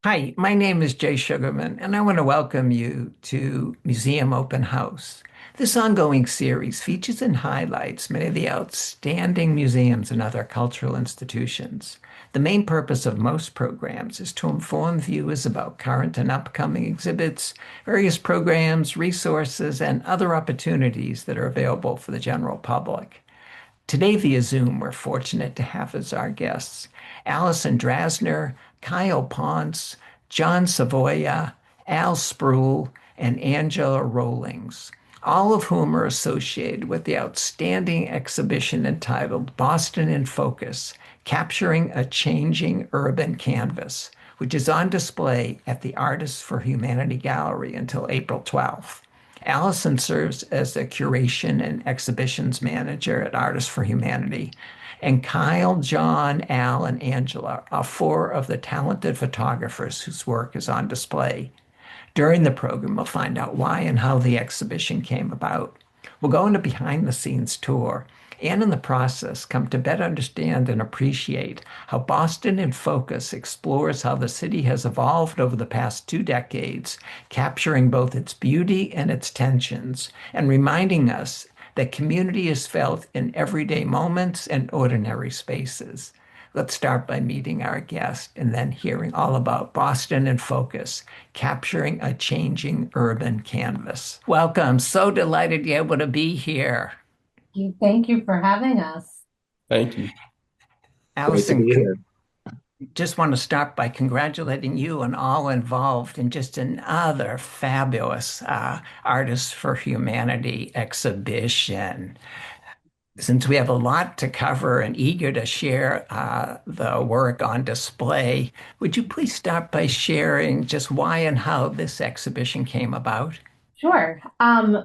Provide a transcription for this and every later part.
Hi, my name is Jay Sugarman, and I want to welcome you to Museum Open House. This ongoing series features and highlights many of the outstanding museums and other cultural institutions. The main purpose of most programs is to inform viewers about current and upcoming exhibits, various programs, resources, and other opportunities that are available for the general public. Today via Zoom, we're fortunate to have as our guests Alison Drasner, Kyle Pontes, John Savoia, Al Spruill, and Angela Rowlings, all of whom are associated with the outstanding exhibition entitled Boston in Focus, Capturing a Changing Urban Canvas, which is on display at the Artists for Humanity Gallery until April 12th. Alison serves as the Curation and Exhibitions Manager at Artists for Humanity, and Kyle, John, Al, and Angela are four of the talented photographers whose work is on display. During the program, we'll find out why and how the exhibition came about. We'll go on a behind the scenes tour and in the process come to better understand and appreciate how Boston in Focus explores how the city has evolved over the past 2 decades, capturing both its beauty and its tensions, and reminding us that community is felt in everyday moments and ordinary spaces. Let's start by meeting our guest and then hearing all about Boston in Focus, capturing a changing urban canvas. Welcome. So delighted you're able to be here. Thank you for having us. Thank you. Great to be Allison, here. just want to start by congratulating you and all involved in just another fabulous Artists for Humanity exhibition. Since we have a lot to cover and eager to share the work on display, would you please start by sharing just why and how this exhibition came about? Sure.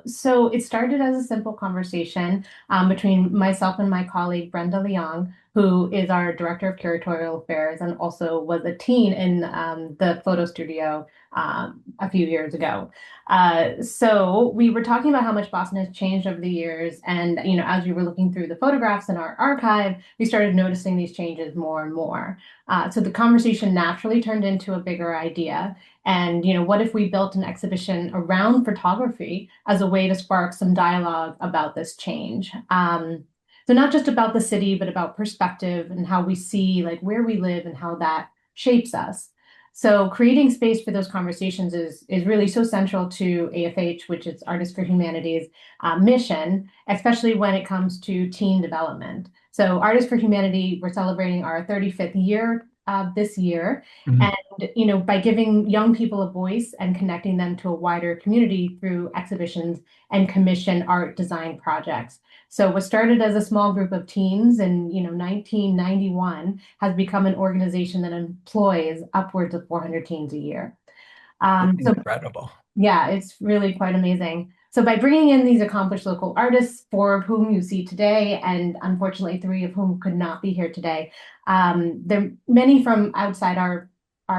So it started as a simple conversation between myself and my colleague Brenda Leong, who is our Director of Curatorial Affairs and also was a teen in the photo studio a few years ago. So we were talking about how much Boston has changed over the years, and as we were looking through the photographs in our archive, we started noticing these changes more and more. So the conversation naturally turned into a bigger idea. And, what if we built an exhibition around photography as a way to spark some dialogue about this change? So not just about the city, but about perspective and how we see like where we live and how that shapes us. So creating space for those conversations is really so central to AFH, which is Artists for Humanity's mission, especially when it comes to teen development. So Artists for Humanity, we're celebrating our 35th year this year. Mhm. And by giving young people a voice and connecting them to a wider community through exhibitions and commission art design projects. So what started as a small group of teens in, 1991 has become an organization that employs upwards of 400 teens a year. So Incredible. yeah, it's really quite amazing. So by bringing in these accomplished local artists, four of whom you see today, and unfortunately three of whom could not be here today, there many from outside our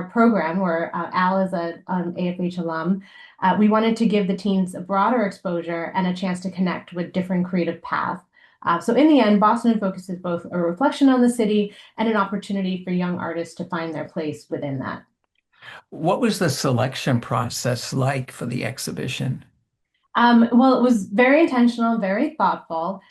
program, where Al is an AFH alum. We wanted to give the teens a broader exposure and a chance to connect with different creative paths. So in the end, Boston in Focus is both a reflection on the city and an opportunity for young artists to find their place within that. What was the selection process like for the exhibition? Well, it was very intentional, very thoughtful.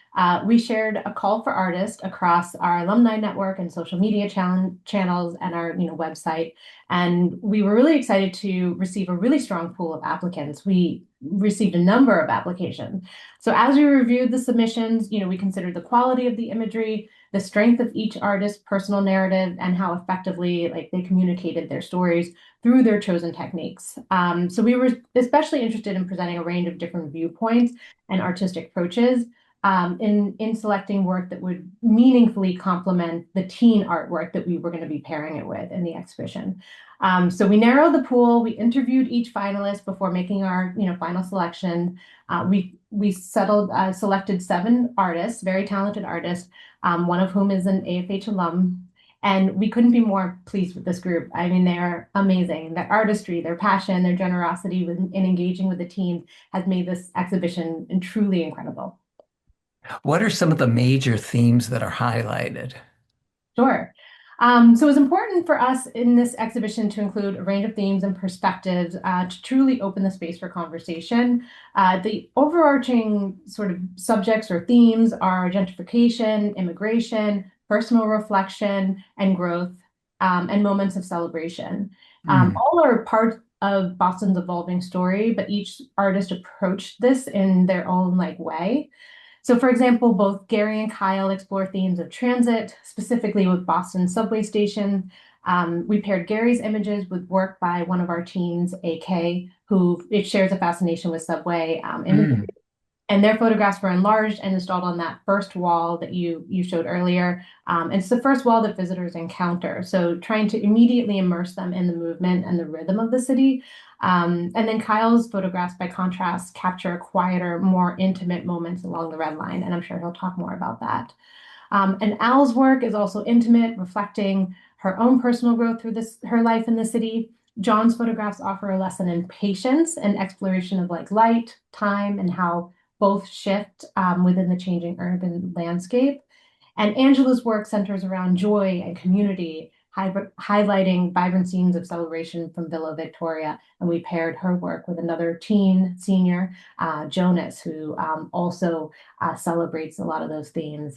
We shared a call for artists across our alumni network and social media channels and our, website. And we were really excited to receive a really strong pool of applicants. We received a number of applications. So as we reviewed the submissions, we considered the quality of the imagery, the strength of each artist's personal narrative, and how effectively like they communicated their stories through their chosen techniques. So we were especially interested in presenting a range of different viewpoints and artistic approaches in selecting work that would meaningfully complement the teen artwork that we were going to be pairing it with in the exhibition. So we narrowed the pool. We interviewed each finalist before making our final selection. We selected 7 artists, very talented artists, one of whom is an AFH alum. And we couldn't be more pleased with this group. I mean, they're amazing. Their artistry, their passion, their generosity in engaging with the teams has made this exhibition truly incredible. What are some of the major themes that are highlighted? Sure. So it was important for us in this exhibition to include a range of themes and perspectives to truly open the space for conversation. The overarching sort of subjects or themes are gentrification, immigration, personal reflection, and growth, and moments of celebration. Hmm. All are part of Boston's evolving story, but each artist approached this in their own way. So, for example, both Gary and Kyle explore themes of transit, specifically with Boston subway station. We paired Gary's images with work by one of our teens, AK, who it shares a fascination with subway imagery. Hmm. And their photographs were enlarged and installed on that first wall that you showed earlier. And it's the first wall that visitors encounter. So trying to immediately immerse them in the movement and the rhythm of the city. And then Kyle's photographs, by contrast, capture quieter, more intimate moments along the Red Line. And I'm sure he'll talk more about that. And Al's work is also intimate, reflecting her own personal growth through her life in the city. John's photographs offer a lesson in patience and exploration of light, time, and how both shift within the changing urban landscape. And Angela's work centers around joy and community, highlighting vibrant scenes of celebration from Villa Victoria. And we paired her work with another teen senior, Jonas, who also celebrates a lot of those themes.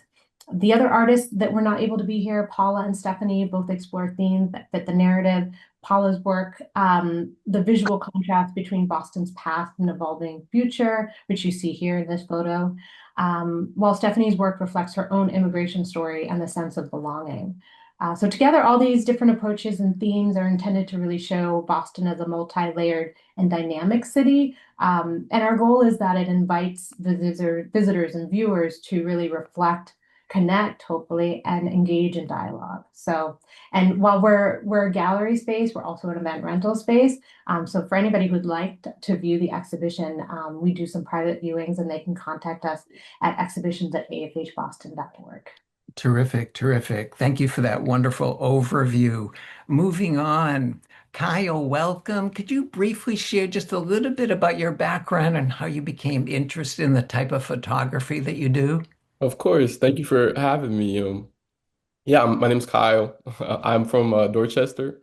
The other artists that were not able to be here, Paula and Stephanie, both explore themes that fit the narrative. Paula's work, the visual contrast between Boston's past and evolving future, which you see here in this photo, while Stephanie's work reflects her own immigration story and the sense of belonging. So together, all these different approaches and themes are intended to really show Boston as a multi-layered and dynamic city. And our goal is that it invites visitors and viewers to really reflect, connect, hopefully, and engage in dialogue. So, and while we're a gallery space, we're also an event rental space. So for anybody who'd like to view the exhibition, we do some private viewings, and they can contact us at exhibitions@afhboston.org. Terrific, terrific. Thank you for that wonderful overview. Moving on, Kyle, welcome. Could you briefly share just a little bit about your background and how you became interested in the type of photography that you do? Of course. Thank you for having me. Yeah, my name's Kyle. I'm from Dorchester.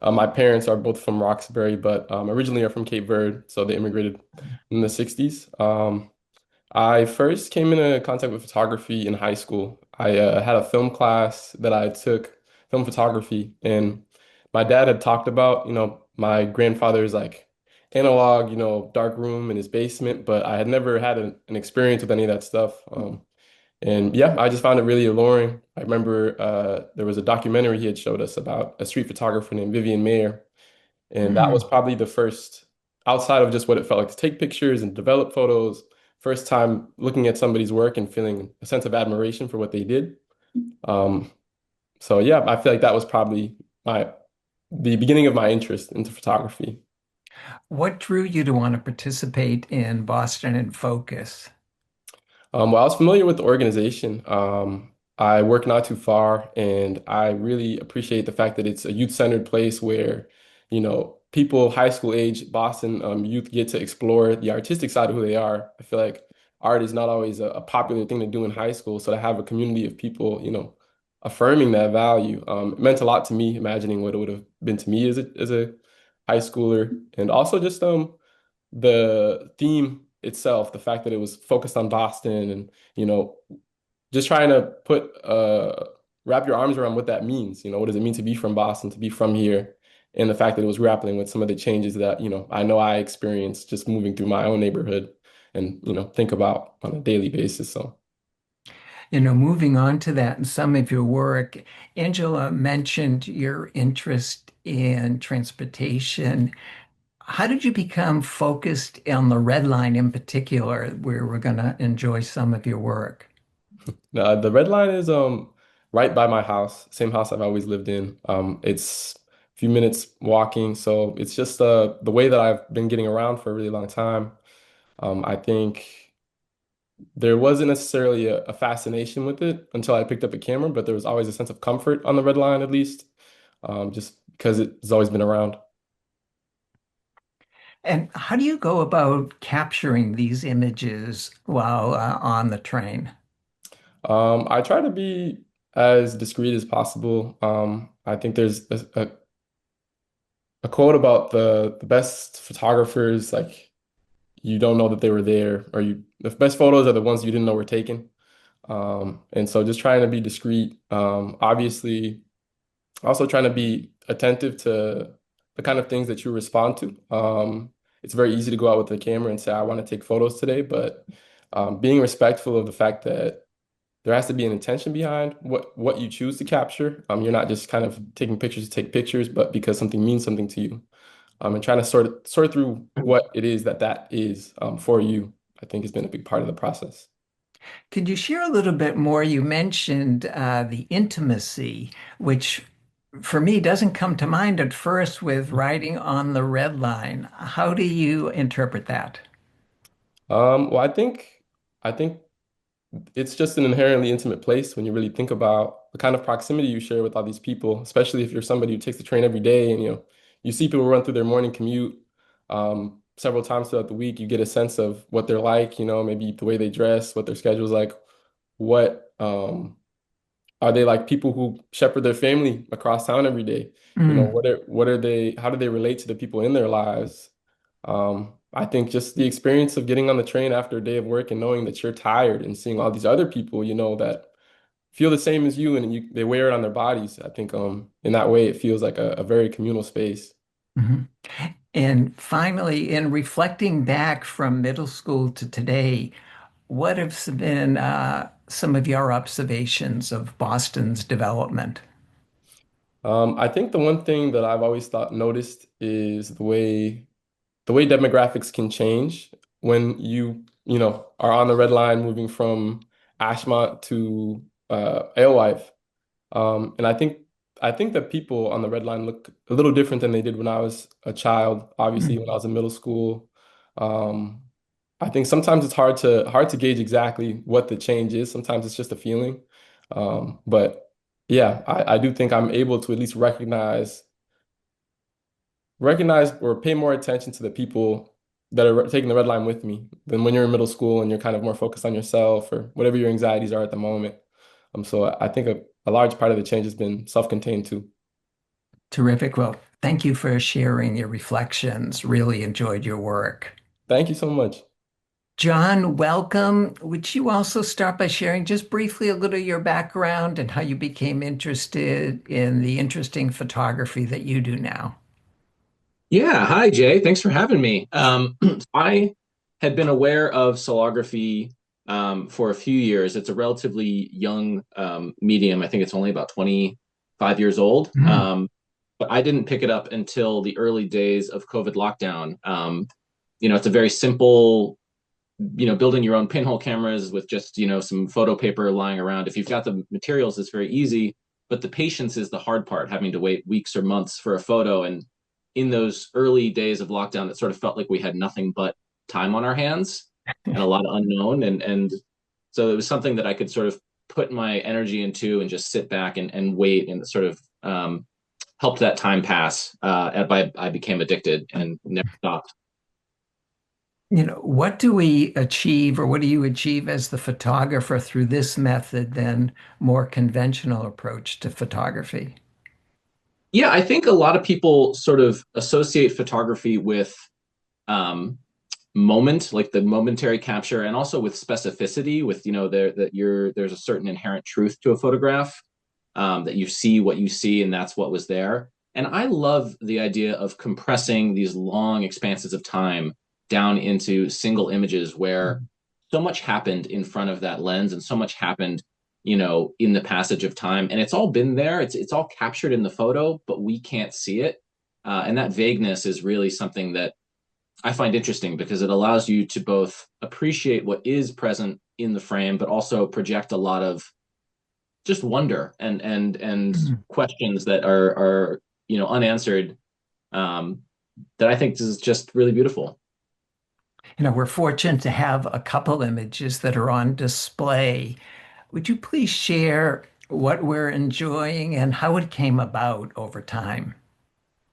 My parents are both from Roxbury, but originally are from Cape Verde, so they immigrated in the 60s. I first came into contact with photography in high school. I had a film class that I took, film photography, and my dad had talked about, my grandfather's analog, dark room in his basement, but I had never had an experience with any of that stuff. And yeah, I just found it really alluring. I remember there was a documentary he had showed us about a street photographer named Vivian Mayer, and that was Hmm. probably the first, outside of just what it felt like to take pictures and develop photos, first time looking at somebody's work and feeling a sense of admiration for what they did. Um, so yeah, I feel like that was probably my the beginning of my interest into photography. What drew you to want to participate in Boston in Focus? Well, I was familiar with the organization. I work not too far, and I really appreciate the fact that it's a youth-centered place where, people high school age Boston youth get to explore the artistic side of who they are. I feel like art is not always a popular thing to do in high school, so to have a community of people, affirming that value, it meant a lot to me, imagining what it would have been to me as a high schooler, and also just the theme itself, the fact that it was focused on Boston and, just trying to wrap your arms around what that means. What does it mean to be from Boston, to be from here? And the fact that it was grappling with some of the changes that, I know I experienced just moving through my own neighborhood and, think about on a daily basis. So, Moving on to that and some of your work, Angela mentioned your interest in transportation. How did you become focused on the Red Line in particular, where we're going to enjoy some of your work? the red line is right by my house, same house I've always lived in. It's a few minutes walking, so it's just the way that I've been getting around for a really long time. I think there wasn't necessarily a fascination with it until I picked up a camera, but there was always a sense of comfort on the red line, at least, just because it's always been around. And how do you go about capturing these images while on the train? I try to be as discreet as possible. I think there's a quote about the best photographers, like you don't know that they were there, or the best photos are the ones you didn't know were taken. And so just trying to be discreet. Obviously, also trying to be attentive to the kind of things that you respond to. It's very easy to go out with the camera and say, I want to take photos today, but being respectful of the fact that there has to be an intention behind what you choose to capture. You're not just kind of taking pictures to take pictures, but because something means something to you. And trying to sort through what it is that is for you, I think has been a big part of the process. Could you share a little bit more? You mentioned the intimacy, which for me doesn't come to mind at first with writing on the red line. How do you interpret that? Well, I think it's just an inherently intimate place when you really think about the kind of proximity you share with all these people, especially if you're somebody who takes the train every day and you see people run through their morning commute several times throughout the week. You get a sense of what they're like, maybe the way they dress, what their schedule's like, what are they like people who shepherd their family across town every day? Mm, What are they, how do they relate to the people in their lives? I think just the experience of getting on the train after a day of work and knowing that you're tired and seeing all these other people, that feel the same as you and they wear it on their bodies. I think in that way it feels like a very communal space. mhm. And finally, in reflecting back from middle school to today, what have been some of your observations of Boston's development? I think the one thing that I've always noticed is the way demographics can change when you are on the red line moving from Ashmont to Alewife. And I think that people on the red line look a little different than they did when I was a child, obviously when I Mm, was in middle school. Um, I think sometimes it's hard to gauge exactly what the change is. Sometimes it's just a feeling. But yeah, I do think I'm able to at least recognize or pay more attention to the people that are taking the red line with me than when you're in middle school and you're kind of more focused on yourself or whatever your anxieties are at the moment. So I think a large part of the change has been self-contained too. terrific. Well, thank you for sharing your reflections. Really enjoyed your work. Thank you so much. John, welcome. Would you also start by sharing just briefly a little of your background and how you became interested in the interesting photography that you do now? Yeah, hi Jay. Thanks for having me. I had been aware of solography for a few years. It's a relatively young medium. I think it's only about 25 years old. Mm, But I didn't pick it up until the early days of COVID lockdown. It's a very simple, building your own pinhole cameras with just, some photo paper lying around. If you've got the materials, it's very easy. But the patience is the hard part, having to wait weeks or months for a photo. And in those early days of lockdown, it sort of felt like we had nothing but time on our hands and a lot of unknown. And so it was something that I could sort of put my energy into and just sit back and wait and sort of helped that time pass. I became addicted and never stopped. what do we achieve or what do you achieve as the photographer through this method than more conventional approach to photography? Yeah, I think a lot of people sort of associate photography with um, moment, like the momentary capture, and also with specificity, with there's a certain inherent truth to a photograph, that you see what you see, and that's what was there. And I love the idea of compressing these long expanses of time down into single images where so much happened in front of that lens and so much happened, in the passage of time. And it's all been there. It's all captured in the photo, but we can't see it. And that vagueness is really something that I find interesting because it allows you to both appreciate what is present in the frame, but also project a lot of just wonder and Mm. questions that are unanswered, um, that I think is just really beautiful. We're fortunate to have a couple images that are on display. Would you please share what we're enjoying and how it came about over time?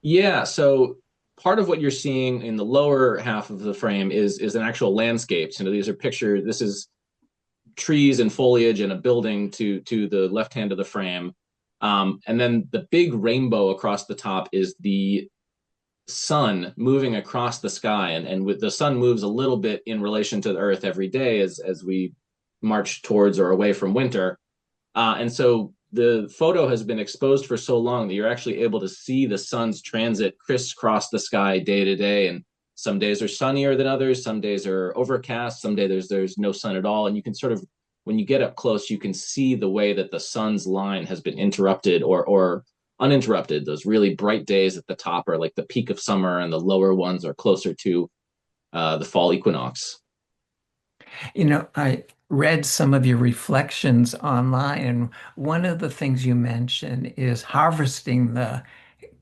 Yeah, so part of what you're seeing in the lower half of the frame is an actual landscape. So these are pictures. This is trees and foliage and a building to the left hand of the frame. And then the big rainbow across the top is the sun moving across the sky, and with the sun moves a little bit in relation to the earth every day as we march towards or away from winter. And so the photo has been exposed for so long that you're actually able to see the sun's transit crisscross the sky day to day. And some days are sunnier than others, some days are overcast, some days there's no sun at all. And you can sort of, when you get up close, you can see the way that the sun's line has been interrupted or uninterrupted. Those really bright days at the top are like the peak of summer, and the lower ones are closer to the fall equinox. I read some of your reflections online, and one of the things you mentioned is harvesting the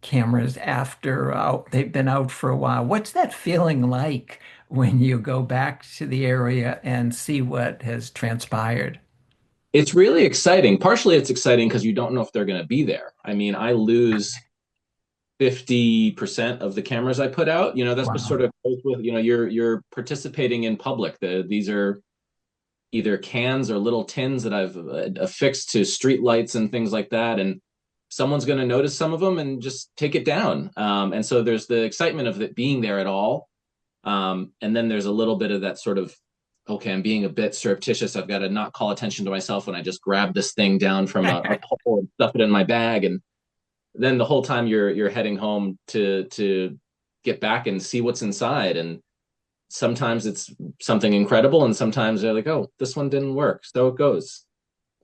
cameras after they've been out for a while. What's that feeling like when you go back to the area and see what has transpired? It's really exciting. Partially, it's exciting because you don't know if they're going to be there. I mean, I lose 50% of the cameras I put out. That's what Wow. sort of goes with, you're participating in public. These are either cans or little tins that I've affixed to street lights and things like that. And someone's going to notice some of them and just take it down. And so there's the excitement of it being there at all. And then there's a little bit of that sort of, okay, I'm being a bit surreptitious. I've got to not call attention to myself when I just grab this thing down from a pole and stuff it in my bag. And then the whole time you're heading home to get back and see what's inside. And sometimes it's something incredible, and sometimes they're like, oh, this one didn't work. So it goes.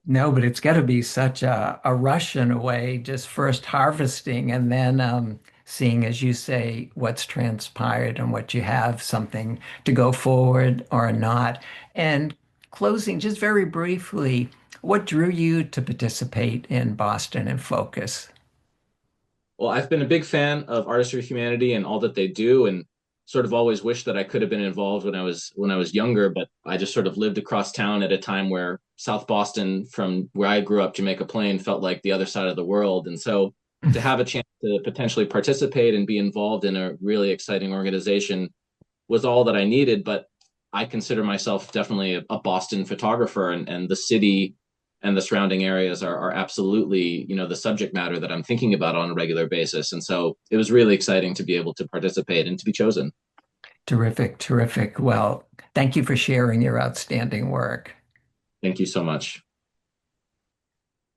No, but it's got to be such a rush in a way, just first harvesting and then seeing, as you say, what's transpired and what you have, something to go forward or not. And closing, just very briefly, what drew you to participate in Boston in Focus? Well, I've been a big fan of Artistry of Humanity and all that they do, and sort of always wished that I could have been involved when I was younger, but I just sort of lived across town at a time where South Boston, from where I grew up, Jamaica Plain, felt like the other side of the world. And so to have a chance to potentially participate and be involved in a really exciting organization was all that I needed. But I consider myself definitely a Boston photographer, and the city and the surrounding areas are absolutely, the subject matter that I'm thinking about on a regular basis. And so it was really exciting to be able to participate and to be chosen. Terrific, terrific. Well, thank you for sharing your outstanding work. Thank you so much.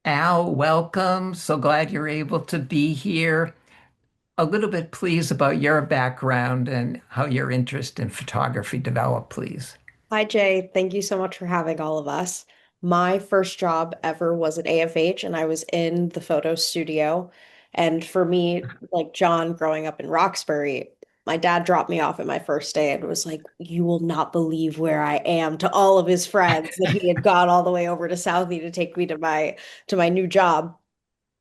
Al, welcome. So glad you're able to be here. A little bit, please, about your background and how your interest in photography developed, please. Hi, Jay. Thank you so much for having all of us. My first job ever was at AFH, and I was in the photo studio. And for me, like John growing up in Roxbury, my dad dropped me off at my first day and was like, "You will not believe where I am," to all of his friends that he had gone all the way over to Southie to take me to my new job.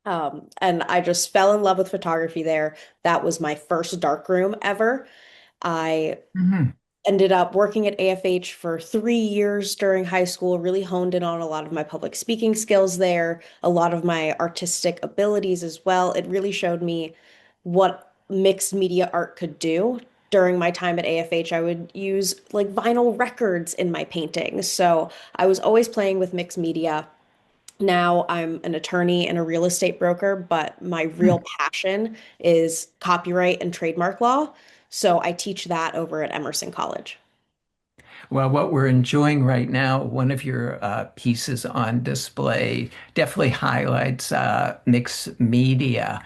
And I just fell in love with photography there. That was my first darkroom ever. I Mhm. ended up working at AFH for 3 years during high school, really honed in on a lot of my public speaking skills there, a lot of my artistic abilities as well. It really showed me what mixed media art could do. During my time at AFH, I would use like vinyl records in my paintings. So I was always playing with mixed media. Now I'm an attorney and a real estate broker, but my real passion is copyright and trademark law. So I teach that over at Emerson College. Well, what we're enjoying right now, one of your pieces on display definitely highlights mixed media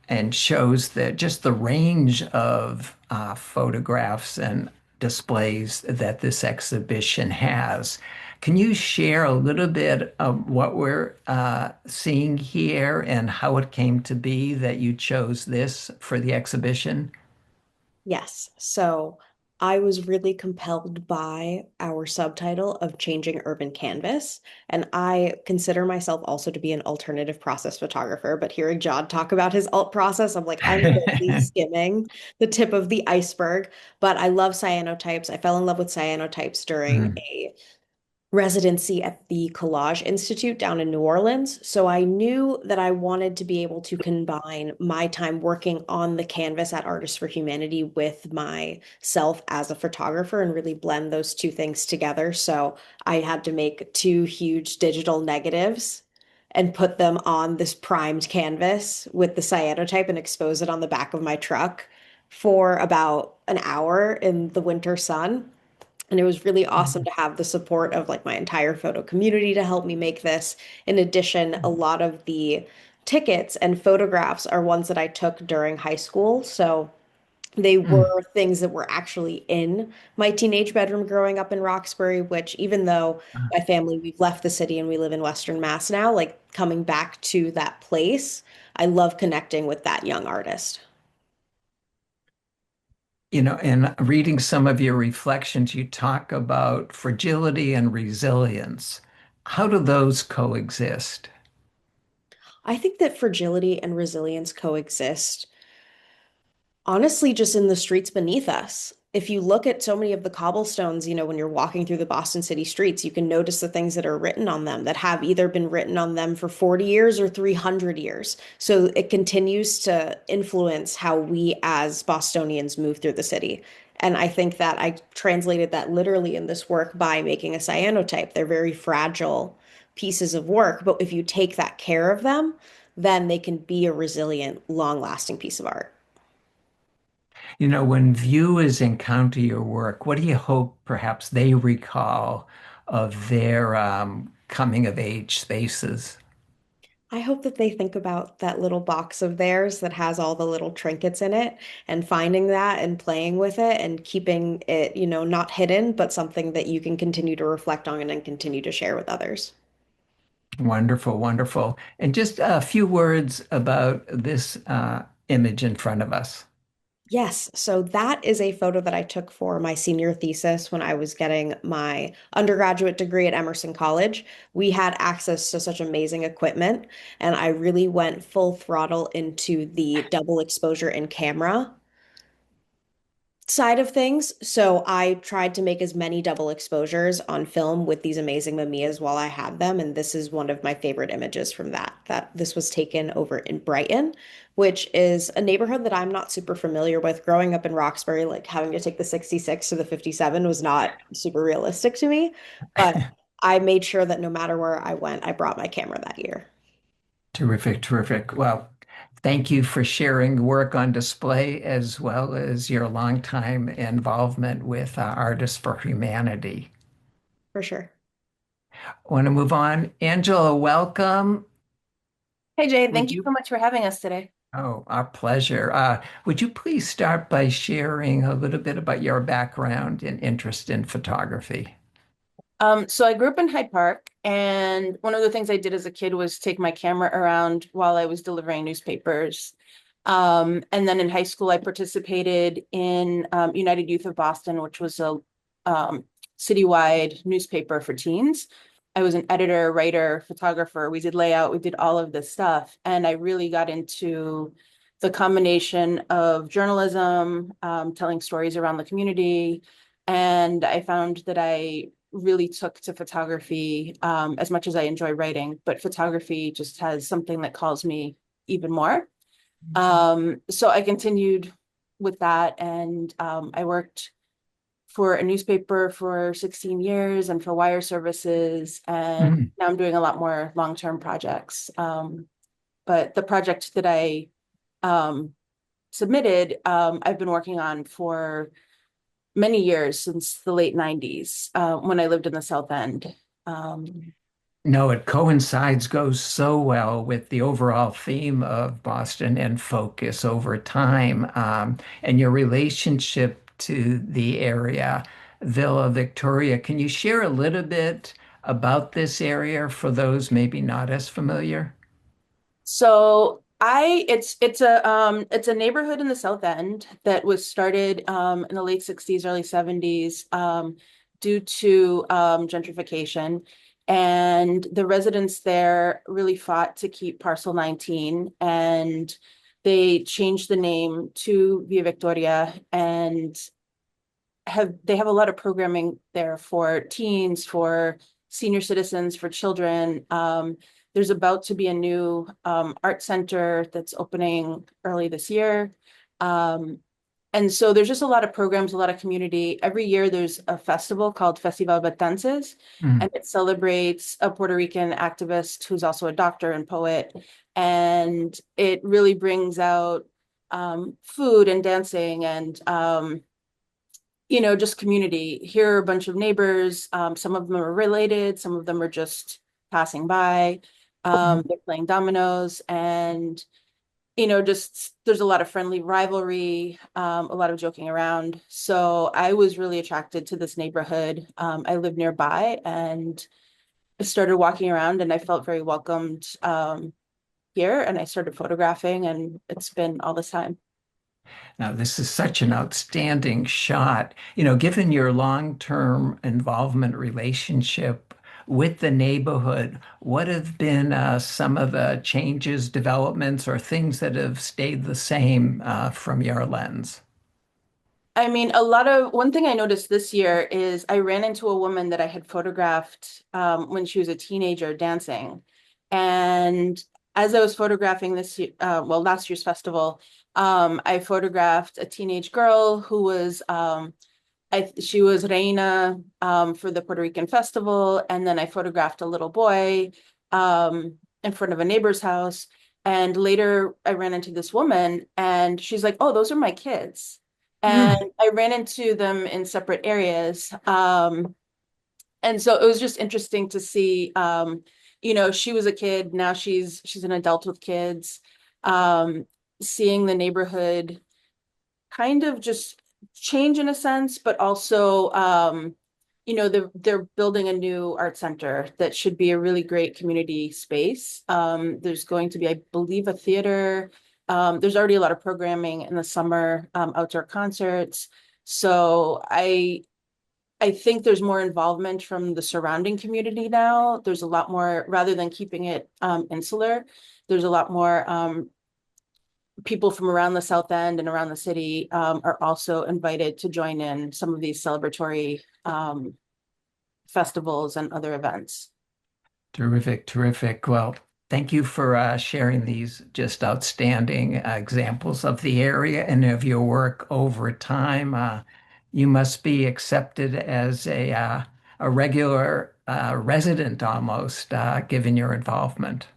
and shows that just the range of photographs and displays that this exhibition has. Can you share a little bit of what we're seeing here and how it came to be that you chose this for the exhibition? Yes. So I was really compelled by our subtitle of Changing Urban Canvas. And I consider myself also to be an alternative process photographer. But hearing John talk about his alt process, I'm like, I'm literally skimming the tip of the iceberg. But I love cyanotypes. I fell in love with cyanotypes during Mm. residency at the Collage Institute down in New Orleans. So I knew that I wanted to be able to combine my time working on the canvas at Artists for Humanity with myself as a photographer and really blend those two things together. So I had to make two huge digital negatives and put them on this primed canvas with the cyanotype and expose it on the back of my truck for about an hour in the winter sun. And it was really awesome to have the support of like my entire photo community to help me make this. In addition, a lot of the tickets and photographs are ones that I took during high school. So they Mm. were things that were actually in my teenage bedroom growing up in Roxbury, which even though my family, we've left the city and we live in Western Mass now, like coming back to that place, I love connecting with that young artist. In reading some of your reflections, you talk about fragility and resilience. How do those coexist? I think that fragility and resilience coexist honestly just in the streets beneath us. If you look at so many of the cobblestones, when you're walking through the Boston city streets, you can notice the things that are written on them that have either been written on them for 40 years or 300 years. So it continues to influence how we as Bostonians move through the city. And I think that I translated that literally in this work by making a cyanotype. They're very fragile pieces of work, but if you take that care of them, then they can be a resilient, long-lasting piece of art. When viewers encounter your work, what do you hope perhaps they recall of their coming of age spaces? I hope that they think about that little box of theirs that has all the little trinkets in it and finding that and playing with it and keeping it, not hidden, but something that you can continue to reflect on and then continue to share with others. Wonderful, wonderful. And just a few words about this image in front of us. Yes, so that is a photo that I took for my senior thesis when I was getting my undergraduate degree at Emerson College. We had access to such amazing equipment, and I really went full throttle into the double exposure in camera side of things. So I tried to make as many double exposures on film with these amazing Mamias while I had them. And this is one of my favorite images from that this was taken over in Brighton, which is a neighborhood that I'm not super familiar with. Growing up in Roxbury, like having to take the 66 to the 57 was not super realistic to me. But I made sure that no matter where I went, I brought my camera that year. Terrific, terrific. Well, thank you for sharing work on display as well as your longtime involvement with Artists for Humanity. For sure. Want to move on? Angela, welcome. Hey Jay, thank Would you you? so much for having us today. Oh, our pleasure. Would you please start by sharing a little bit about your background and interest in photography? So I grew up in Hyde Park, and one of the things I did as a kid was take my camera around while I was delivering newspapers. And then in high school, I participated in United Youth of Boston, which was a citywide newspaper for teens. I was an editor, writer, photographer. We did layout, we did all of this stuff, and I really got into the combination of journalism, telling stories around the community, and I found that I really took to photography as much as I enjoy writing, but photography just has something that calls me even more. So I continued with that, and I worked for a newspaper for 16 years and for wire services, and Mm. now I'm doing a lot more long-term projects. But the project that I um, submitted, I've been working on for many years since the late 90s when I lived in the South End. Um, No, it coincides, goes so well with the overall theme of Boston and focus over time, and your relationship to the area, Villa Victoria. Can you share a little bit about this area for those maybe not as familiar? So it's a neighborhood in the South End that was started in the late 60s, early 70s due to gentrification. And the residents there really fought to keep Parcel 19, and they changed the name to Via Victoria, and have a lot of programming there for teens, for senior citizens, for children. There's about to be a new art center that's opening early this year. And so there's just a lot of programs, a lot of community. Every year there's a festival called Festival Pontes, Mm. and it celebrates a Puerto Rican activist who's also a doctor and poet. And it really brings out food and dancing and just community. Here are a bunch of neighbors. Some of them are related, some of them are just passing by. They're playing dominoes, and just there's a lot of friendly rivalry, a lot of joking around. So I was really attracted to this neighborhood. I live nearby, and I started walking around, and I felt very welcomed here, and I started photographing, and it's been all this time. Now, this is such an outstanding shot. Given your long-term involvement relationship with the neighborhood, what have been some of the changes, developments, or things that have stayed the same from your lens? I mean, one thing I noticed this year is I ran into a woman that I had photographed when she was a teenager dancing. And as I was photographing this year, last year's festival, I photographed a teenage girl who was, she was reina for the Puerto Rican festival. And then I photographed a little boy in front of a neighbor's house. And later I ran into this woman, and she's like, "Oh, those are my kids." And Mm. I ran into them in separate areas. And so it was just interesting to see, she was a kid, now she's an adult with kids, um, seeing the neighborhood kind of just change in a sense, but also, they're building a new art center that should be a really great community space. There's going to be, I believe, a theater. There's already a lot of programming in the summer, outdoor concerts. So I think there's more involvement from the surrounding community now. There's a lot more, rather than keeping it insular, there's a lot more people from around the South End and around the city are also invited to join in some of these celebratory festivals and other events. Terrific, terrific. Well, thank you for sharing these just outstanding examples of the area and of your work over time. You must be accepted as a regular resident almost, given your involvement.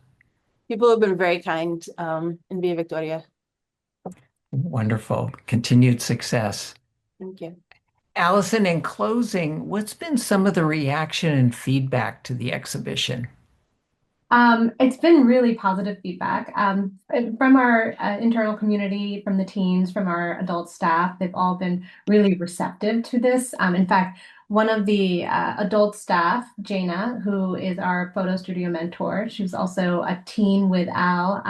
People have been very kind in Via Victoria. Wonderful. Continued success. Thank you. Allison, in closing, what's been some of the reaction and feedback to the exhibition? It's been really positive feedback from our internal community, from the teens, from our adult staff. They've all been really receptive to this. In fact, one of the adult staff, Jaina, who is our photo studio mentor, she was also a teen with Al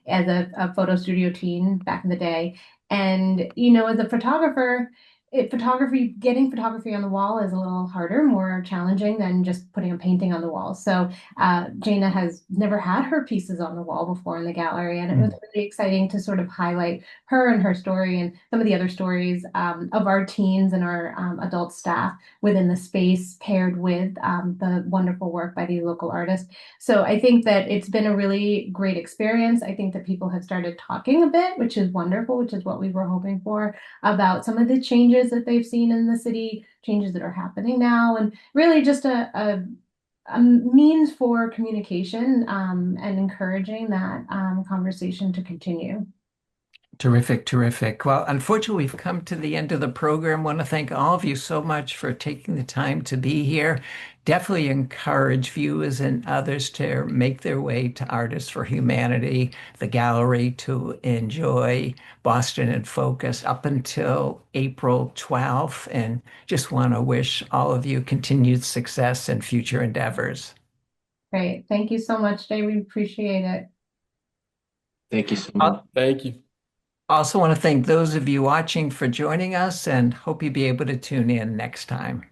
as a photo studio teen back in the day. And, as a photographer, getting photography on the wall is a little harder, more challenging than just putting a painting on the wall. So Jaina has never had her pieces on the wall before in the gallery, and it was really exciting to sort of highlight her and her story and some of the other stories of our teens and our adult staff within the space, paired with the wonderful work by these local artists. So I think that it's been a really great experience. I think that people have started talking a bit, which is wonderful, which is what we were hoping for, about some of the changes that they've seen in the city, changes that are happening now, and really just a means for communication and encouraging that conversation to continue. Terrific, terrific. Well, unfortunately, we've come to the end of the program. I want to thank all of you so much for taking the time to be here. Definitely encourage viewers and others to make their way to Artists for Humanity, the gallery, to enjoy Boston in Focus up until April 12th. And just want to wish all of you continued success in future endeavors. Great. Thank you so much, Jay. We appreciate it. Thank you so much. Thank you. Also want to thank those of you watching for joining us and hope you'll be able to tune in next time.